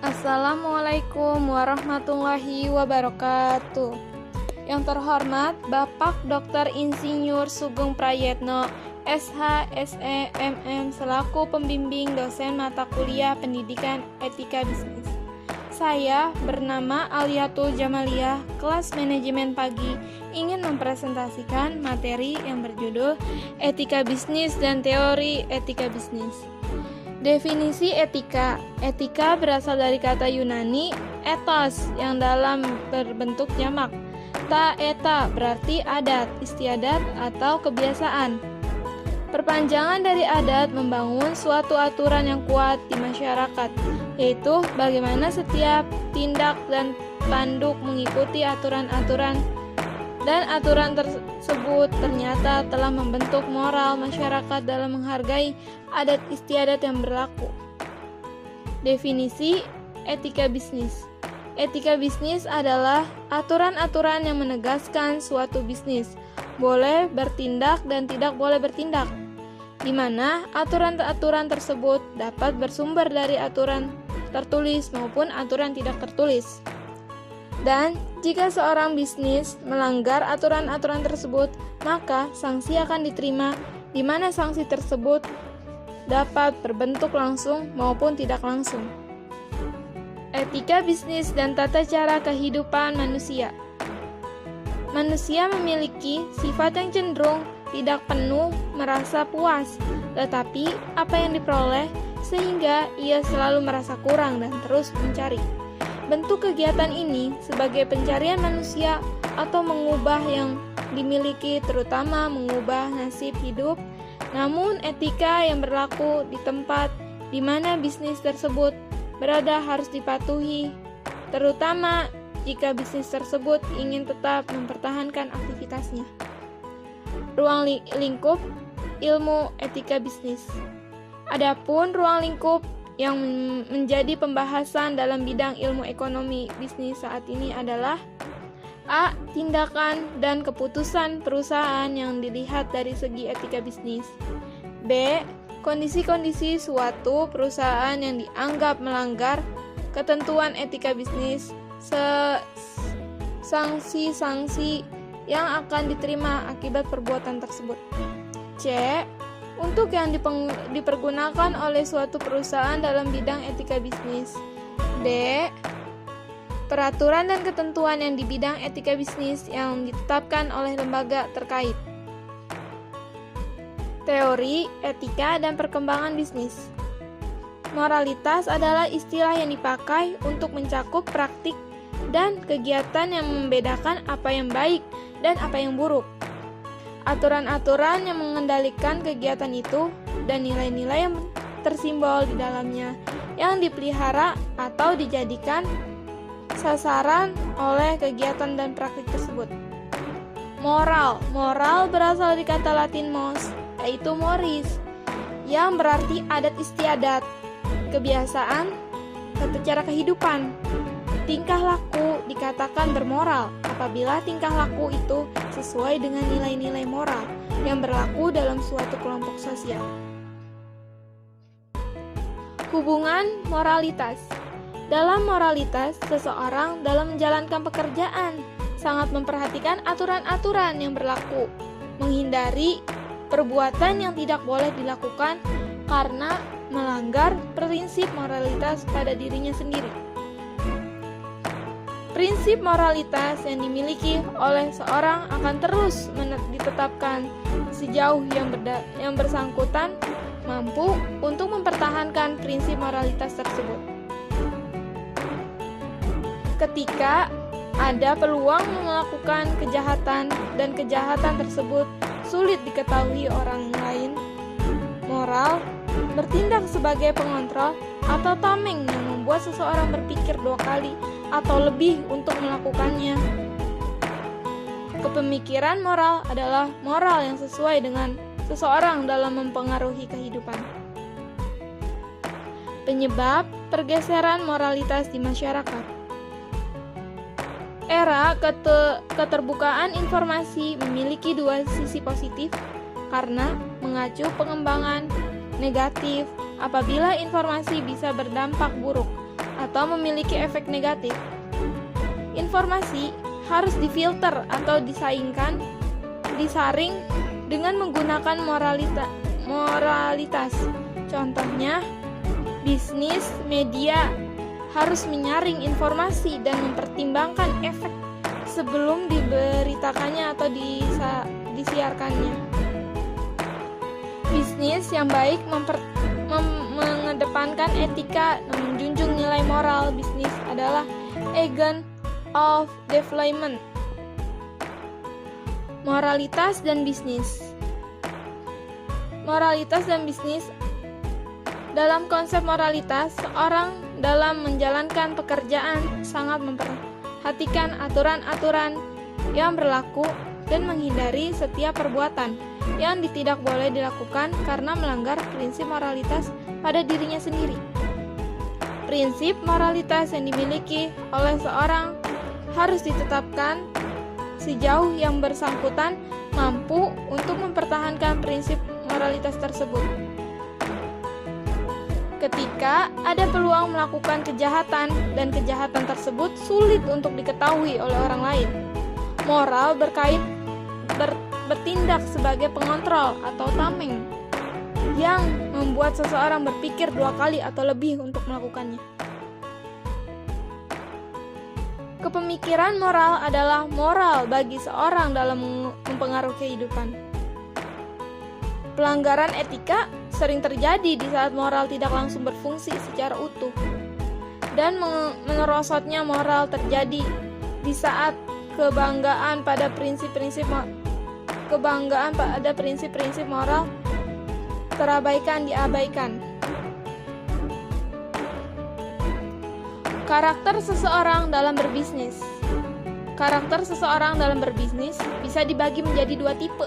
Assalamualaikum warahmatullahi wabarakatuh. Yang terhormat Bapak Dr. Insinyur Sugeng Prayetno, SH, SE, MM, selaku pembimbing dosen mata kuliah Pendidikan Etika Bisnis. Saya bernama Aliatul Jamaliyah, kelas manajemen pagi, ingin mempresentasikan materi yang berjudul Etika Bisnis dan Teori Etika Bisnis. Definisi etika. Etika berasal dari kata Yunani ethos yang dalam berbentuk jamak. Ta eta berarti adat, istiadat atau kebiasaan. Perpanjangan dari adat membangun suatu aturan yang kuat di masyarakat, yaitu bagaimana setiap tindak dan tanduk mengikuti aturan-aturan, dan aturan tersebut ternyata telah membentuk moral masyarakat dalam menghargai adat istiadat yang berlaku. Definisi etika bisnis. Etika bisnis adalah aturan-aturan yang menegaskan suatu bisnis boleh bertindak dan tidak boleh bertindak, di mana aturan-aturan tersebut dapat bersumber dari aturan tertulis maupun aturan tidak tertulis. Dan jika seorang bisnis melanggar aturan-aturan tersebut, maka sanksi akan diterima, di mana sanksi tersebut dapat berbentuk langsung maupun tidak langsung. Etika bisnis dan tata cara kehidupan manusia. Manusia memiliki sifat yang cenderung tidak penuh merasa puas, tetapi apa yang diperoleh sehingga ia selalu merasa kurang dan terus mencari. Bentuk kegiatan ini sebagai pencarian manusia atau mengubah yang dimiliki, terutama mengubah nasib hidup. Namun etika yang berlaku di tempat di mana bisnis tersebut berada harus dipatuhi, terutama jika bisnis tersebut ingin tetap mempertahankan aktivitasnya. Ruang lingkup ilmu etika bisnis. Adapun ruang lingkup yang menjadi pembahasan dalam bidang ilmu ekonomi bisnis saat ini adalah A. Tindakan dan keputusan perusahaan yang dilihat dari segi etika bisnis. B. Kondisi-kondisi suatu perusahaan yang dianggap melanggar ketentuan etika bisnis, sanksi-sanksi yang akan diterima akibat perbuatan tersebut. C. Untuk yang dipergunakan oleh suatu perusahaan dalam bidang etika bisnis. D. Peraturan dan ketentuan yang di bidang etika bisnis yang ditetapkan oleh lembaga terkait. Teori, etika, dan perkembangan bisnis. Moralitas adalah istilah yang dipakai untuk mencakup praktik dan kegiatan yang membedakan apa yang baik dan apa yang buruk. Aturan-aturan yang mengendalikan kegiatan itu dan nilai-nilai yang tersimbol di dalamnya yang dipelihara atau dijadikan sasaran oleh kegiatan dan praktik tersebut. Moral berasal dari kata Latin mos, yaitu moris, yang berarti adat istiadat, kebiasaan, tata cara kehidupan. Tingkah laku dikatakan bermoral apabila tingkah laku itu sesuai dengan nilai-nilai moral yang berlaku dalam suatu kelompok sosial. Hubungan moralitas. Dalam moralitas, seseorang dalam menjalankan pekerjaan sangat memperhatikan aturan-aturan yang berlaku, menghindari perbuatan yang tidak boleh dilakukan karena melanggar prinsip moralitas pada dirinya sendiri. Prinsip moralitas yang dimiliki oleh seorang akan terus ditetapkan sejauh yang bersangkutan mampu untuk mempertahankan prinsip moralitas tersebut. Ketika ada peluang melakukan kejahatan dan kejahatan tersebut sulit diketahui orang lain, moral bertindak sebagai pengontrol atau tameng yang membuat seseorang berpikir 2 kali atau lebih untuk melakukannya. Kepemikiran moral adalah moral yang sesuai dengan seseorang dalam mempengaruhi kehidupan. Penyebab pergeseran moralitas di masyarakat. Era keterbukaan informasi memiliki 2 sisi positif karena mengacu pengembangan negatif apabila informasi bisa berdampak buruk atau memiliki efek negatif. Informasi harus difilter atau disaring dengan menggunakan moralitas. Contohnya, bisnis media harus menyaring informasi dan mempertimbangkan efek sebelum diberitakannya atau disiarkannya. Bisnis yang baik mengedepankan etika dan menjunjung nilai moral. Bisnis adalah agent of development. Moralitas dan bisnis. Moralitas dan bisnis. Dalam konsep moralitas, seorang dalam menjalankan pekerjaan sangat memperhatikan aturan-aturan yang berlaku dan menghindari setiap perbuatan yang tidak boleh dilakukan karena melanggar prinsip moralitas pada dirinya sendiri. Prinsip moralitas yang dimiliki oleh seorang harus ditetapkan sejauh yang bersangkutan mampu untuk mempertahankan prinsip moralitas tersebut. Ketika ada peluang melakukan kejahatan dan kejahatan tersebut sulit untuk diketahui oleh orang lain, moral bertindak sebagai pengontrol atau tameng yang membuat seseorang berpikir 2 kali atau lebih untuk melakukannya. Kepemikiran moral adalah moral bagi seorang dalam mempengaruhi kehidupan. Pelanggaran etika sering terjadi di saat moral tidak langsung berfungsi secara utuh, dan menerosotnya moral terjadi di saat kebanggaan pada prinsip-prinsip moral diabaikan. Karakter seseorang dalam berbisnis. Karakter seseorang dalam berbisnis bisa dibagi menjadi 2 tipe.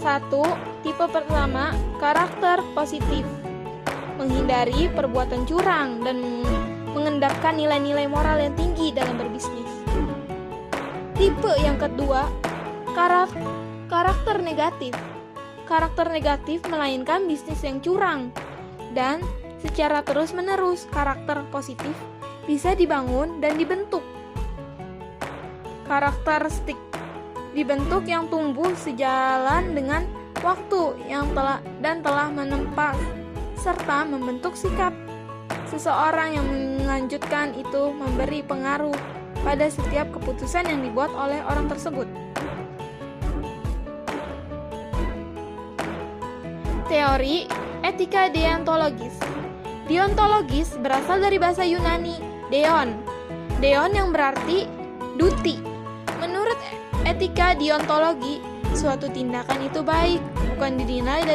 1. Tipe pertama, karakter positif, menghindari perbuatan curang dan mengendapkan nilai-nilai moral yang tinggi dalam berbisnis. Tipe yang kedua, karakter negatif. Karakter negatif melainkan bisnis yang curang, dan secara terus-menerus karakter positif bisa dibangun dan dibentuk. Karakteristik dibentuk yang tumbuh sejalan dengan waktu yang telah menempa serta membentuk sikap seseorang yang melanjutkan itu memberi pengaruh pada setiap keputusan yang dibuat oleh orang tersebut. Teori etika deontologis. Deontologis berasal dari bahasa Yunani deon yang berarti duty. Menurut etika deontologi, suatu tindakan itu baik bukan dinilai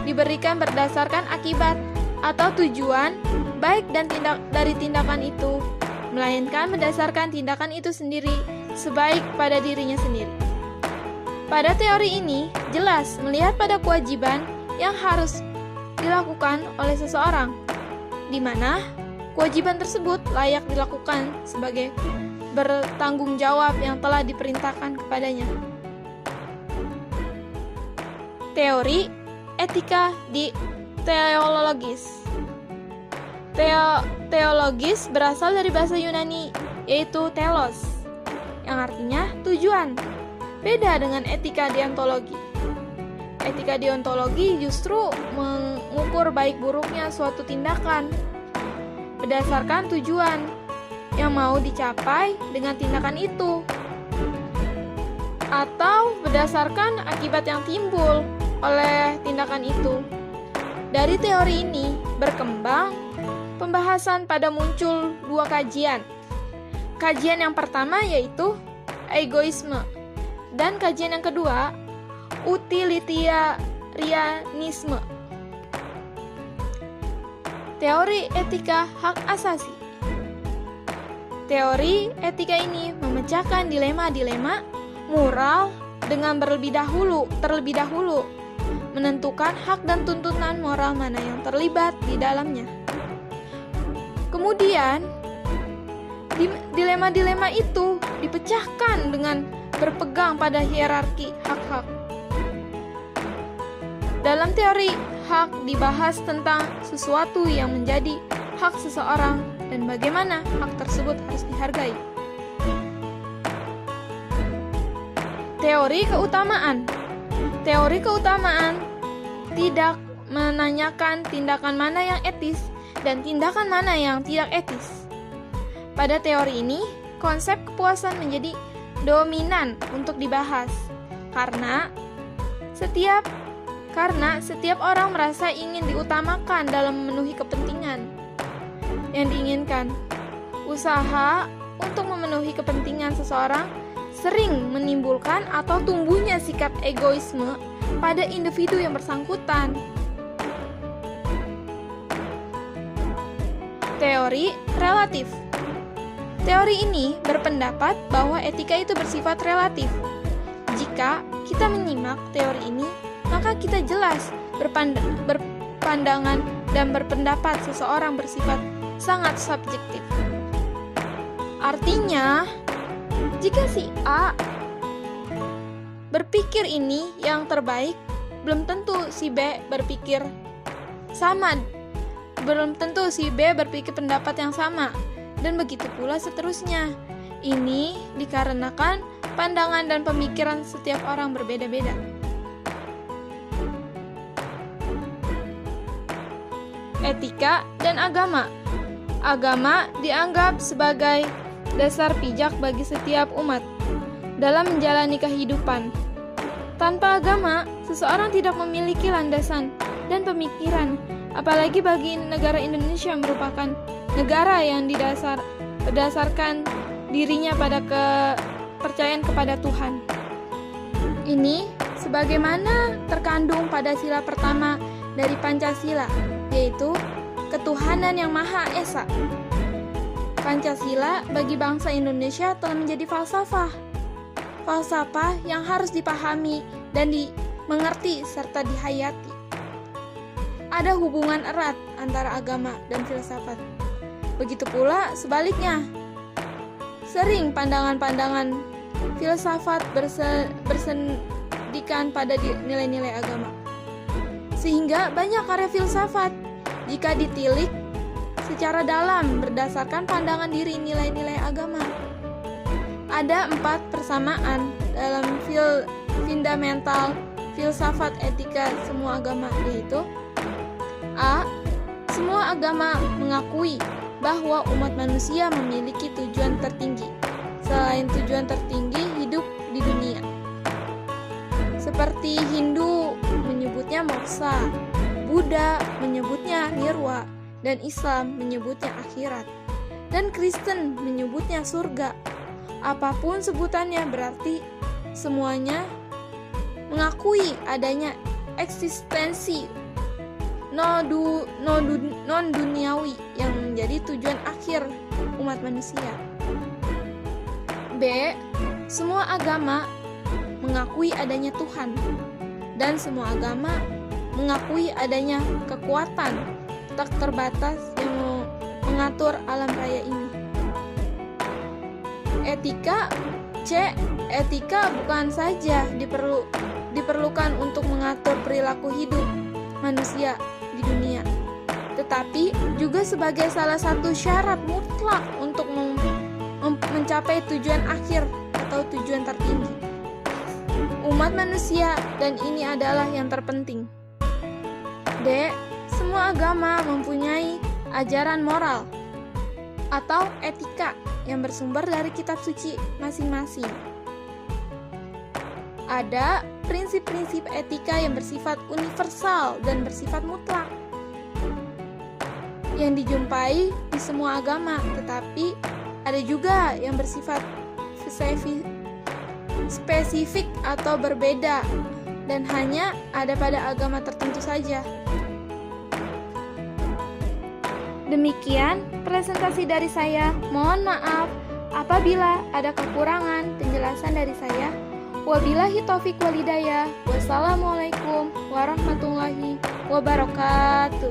diberikan berdasarkan akibat atau tujuan baik dari tindakan itu, melainkan berdasarkan tindakan itu sendiri sebaik pada dirinya sendiri. Pada teori ini, jelas melihat pada kewajiban yang harus dilakukan oleh seseorang, di mana kewajiban tersebut layak dilakukan sebagai bertanggung jawab yang telah diperintahkan kepadanya. Teori etika di teologis. Teologis berasal dari bahasa Yunani, yaitu telos, yang artinya tujuan. Beda dengan etika deontologi. Etika deontologi justru mengukur baik buruknya suatu tindakan berdasarkan tujuan yang mau dicapai dengan tindakan itu, atau berdasarkan akibat yang timbul oleh tindakan itu. Dari teori ini berkembang pembahasan pada muncul 2 kajian. Kajian yang pertama yaitu egoisme, dan kajian yang kedua utilitarianisme. Teori etika hak asasi. Teori etika ini memecahkan dilema-dilema moral dengan terlebih dahulu menentukan hak dan tuntutan moral mana yang terlibat di dalamnya. Kemudian, dilema-dilema itu dipecahkan dengan berpegang pada hierarki hak-hak. Dalam teori hak dibahas tentang sesuatu yang menjadi hak seseorang dan bagaimana hak tersebut harus dihargai. Teori keutamaan. Teori keutamaan tidak menanyakan tindakan mana yang etis dan tindakan mana yang tidak etis. Pada teori ini, konsep kepuasan menjadi dominan untuk dibahas karena setiap orang merasa ingin diutamakan dalam memenuhi kepentingan yang diinginkan. Usaha untuk memenuhi kepentingan seseorang sering menimbulkan atau tumbuhnya sikap egoisme pada individu yang bersangkutan. Teori relatif. Teori ini berpendapat bahwa etika itu bersifat relatif. Jika kita menyimak teori ini, maka kita jelas berpandangan dan berpendapat seseorang bersifat sangat subjektif. Artinya, jika si A berpikir ini yang terbaik, belum tentu si B berpikir sama. Belum tentu si B berpikir pendapat yang sama. Dan begitu pula seterusnya. Ini dikarenakan pandangan dan pemikiran setiap orang berbeda-beda. Etika dan agama. Agama dianggap sebagai dasar pijak bagi setiap umat dalam menjalani kehidupan. Tanpa agama, seseorang tidak memiliki landasan dan pemikiran, apalagi bagi negara Indonesia yang merupakan negara yang berdasarkan dirinya pada kepercayaan kepada Tuhan. Ini sebagaimana terkandung pada sila pertama dari Pancasila, yaitu ketuhanan yang Maha Esa. Pancasila bagi bangsa Indonesia telah menjadi falsafah yang harus dipahami dan dimengerti serta dihayati. Ada hubungan erat antara agama dan filsafat. Begitu pula sebaliknya. Sering pandangan-pandangan filsafat bersendikan pada nilai-nilai agama. Sehingga banyak karya filsafat jika ditilik secara dalam berdasarkan pandangan diri nilai-nilai agama. Ada 4 persamaan dalam fundamental filsafat etika semua agama, yaitu A. Semua agama mengakui bahwa umat manusia memiliki tujuan tertinggi selain tujuan tertinggi hidup di dunia. Seperti Hindu menyebutnya moksa, Buddha menyebutnya nirwa, dan Islam menyebutnya akhirat, dan Kristen menyebutnya surga. Apapun sebutannya berarti semuanya mengakui adanya eksistensi non-duniawi yang menjadi tujuan akhir umat manusia. B. Semua agama mengakui adanya Tuhan, dan semua agama mengakui adanya kekuatan tak terbatas yang mengatur alam raya ini. Etika. C. Etika bukan saja diperlukan untuk mengatur perilaku hidup manusia di dunia, tetapi juga sebagai salah satu syarat mutlak untuk mencapai tujuan akhir atau tujuan tertinggi umat manusia, dan ini adalah yang terpenting. D. Semua agama mempunyai ajaran moral atau etika yang bersumber dari kitab suci masing-masing. Ada prinsip-prinsip etika yang bersifat universal dan bersifat mutlak yang dijumpai di semua agama, tetapi ada juga yang bersifat spesifik atau berbeda dan hanya ada pada agama tertentu saja. Demikian presentasi dari saya. Mohon maaf apabila ada kekurangan penjelasan dari saya. Wabillahi taufik walhidayah. Wassalamualaikum warahmatullahi wabarakatuh.